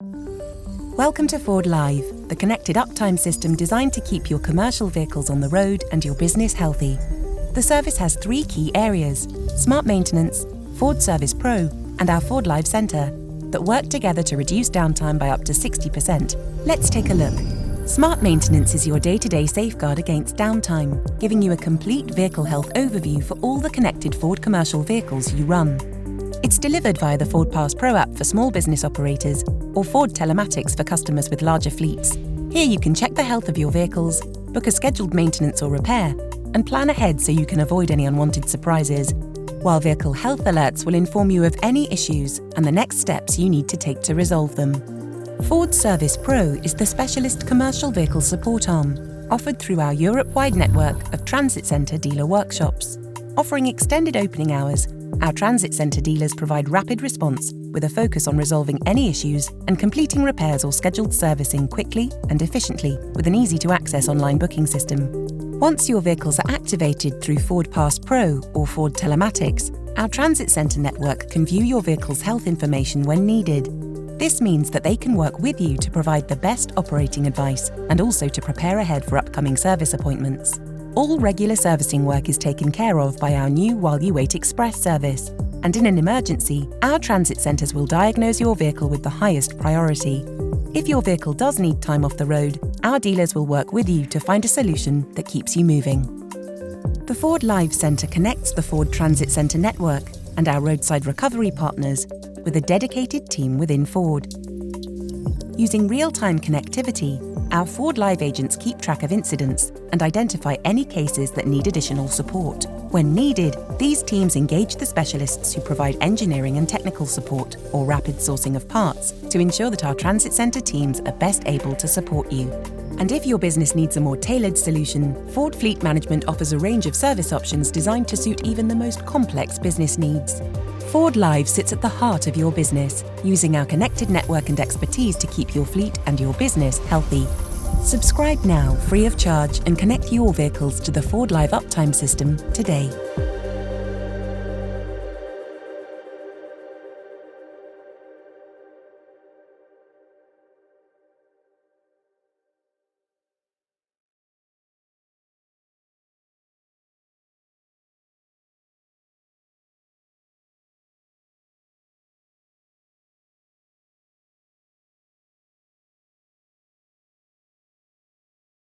Welcome to FORDLiive, the connected uptime system designed to keep your commercial vehicles on the road and your business healthy. The service has 3 key areas: Smart Maintenance, Ford Service Pro, and our FORDLiive Centre, that work together to reduce downtime by up to 60%. Let's take a look. Smart Maintenance is your day-to-day safeguard against downtime, giving you a complete vehicle health overview for all the connected Ford commercial vehicles you run. It's delivered via the Ford Pass Pro app for small business operators or Ford Telematics for customers with larger fleets. Here you can check the health of your vehicles, book a scheduled maintenance or repair, and plan ahead so you can avoid any unwanted surprises, while vehicle health alerts will inform you of any issues and the next steps you need to take to resolve them. Ford Service Pro is the specialist commercial vehicle support arm, offered through our Europe-wide network of transit centre dealer workshops. Offering extended opening hours, our transit centre dealers provide rapid response with a focus on resolving any issues and completing repairs or scheduled servicing quickly and efficiently with an easy-to-access online booking system. Once your vehicles are activated through Ford Pass Pro or Ford Telematics, our transit centre network can view your vehicle's health information when needed. This means that they can work with you to provide the best operating advice and also to prepare ahead for upcoming service appointments. All regular servicing work is taken care of by our new While You Wait Express service, and in an emergency, our transit centres will diagnose your vehicle with the highest priority. If your vehicle does need time off the road, our dealers will work with you to find a solution that keeps you moving. The FORDLiive Centre connects the Ford Transit Centre network and our roadside recovery partners with a dedicated team within Ford. Using real-time connectivity, our FORDLiive agents keep track of incidents and identify any cases that need additional support. When needed, these teams engage the specialists who provide engineering and technical support or rapid sourcing of parts to ensure that our transit centre teams are best able to support you. And if your business needs a more tailored solution, Ford Fleet Management offers a range of service options designed to suit even the most complex business needs. FORDLiive sits at the heart of your business, using our connected network and expertise to keep your fleet and your business healthy. Subscribe now, free of charge, and connect your vehicles to the FORDLiive uptime system today.